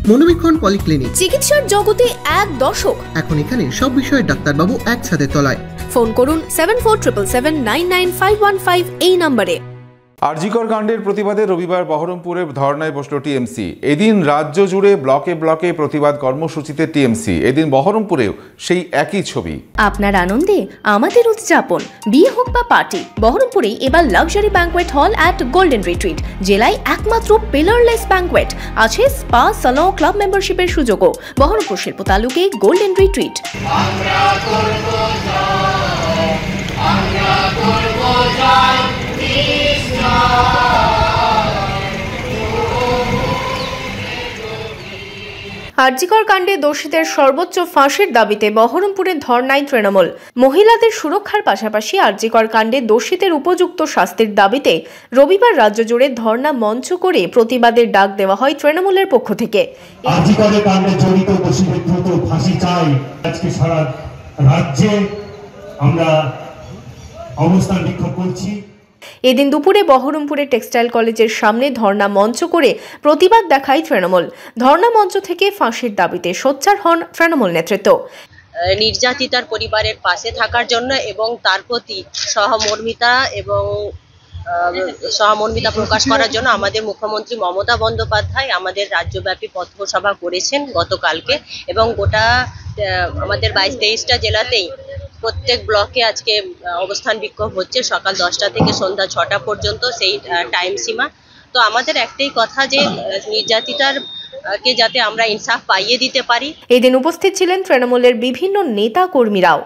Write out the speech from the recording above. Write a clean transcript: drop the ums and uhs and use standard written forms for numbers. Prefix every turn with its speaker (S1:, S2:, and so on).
S1: মনোবীক্ষণ polyclinic,
S2: চিকিৎসার জগতে এক দশক।
S1: এখন এখানে সব বিষয়ে ডাক্তারবাবু একসাথে তলায়।
S2: ফোন করুন 7477999515 এই নম্বরে।
S3: আরজিকর কাণ্ডের প্রতিবাদে রবিবার বহরমপুরে ধর্নায় বসল টিএমসি। এদিন রাজ্য জুড়ে ব্লকে ব্লকে প্রতিবাদ কর্মসূচিতে টিএমসি। এদিন বহরমপুরেও সেই একই ছবি।
S2: আপনার আনন্দে আমাদের উদযাপন। বিয়ে হোক বা পার্টি, বহরমপুরে এবার luxury banquet hall at golden retreat. জেলায় একমাত্র পিলারলেস ব্যাংকোয়েট, আছে স্পা, সালন, ক্লাব মেম্বারশিপের সুযোগও। বহরমপুর শিল্প তালুকে গোল্ডেন রিট্রিট। আরজিকর কাণ্ডে দোষীদের সর্বোচ্চ ফাঁসির দাবিতে বহরমপুরে ধর্নায় তৃণমূল। মহিলাদের সুরক্ষার পাশাপাশি আরজিকর কাণ্ডে দোষীদের উপযুক্ত শাস্তির দাবিতে রবিবার রাজ্য জুড়ে ধর্না মঞ্চ করে প্রতিবাদের ডাক দেওয়া হয় তৃণমূলের পক্ষ থেকে।
S4: আরজিকর কাণ্ডে জড়িত দোষীদের দ্রুত ফাঁসি চাই। আজকে সারা রাজ্যে আমরা অবস্থান বিক্ষোভ করছি।
S2: এদিন দুপুরে বহরমপুরে টেক্সটাইল কলেজের সামনে ধর্না মঞ্চ করে প্রতিবাদ দেখায় তৃণমূল। ধর্না মঞ্চ থেকে ফাঁসির দাবিতে সোচ্চার হন তৃণমূল নেতৃত্ব।
S5: নির্যাতিতার পরিবারের পাশে থাকার জন্য এবং তার প্রতি সহমর্মিতা প্রকাশ করার জন্য আমাদের মুখ্যমন্ত্রী মমতা বন্দ্যোপাধ্যায় আমাদের রাজ্যব্যাপী পথসভা করেছেন গতকালকে, এবং গোটা আমাদের 22-23টা জেলাতেই প্রত্যেক ব্লকে আজকে অবস্থান বিক্ষোভ হচ্ছে, সকাল 10টা থেকে সন্ধ্যা 6টা পর্যন্ত সেই টাইম সীমা। তো আমাদের একটাই কথা যে নির্যাতিতার কে যাতে আমরা ইনসাফ পাইয়ে দিতে পারি।
S2: এদিন উপস্থিত ছিলেন তৃণমূলের বিভিন্ন নেতা কর্মীরাও।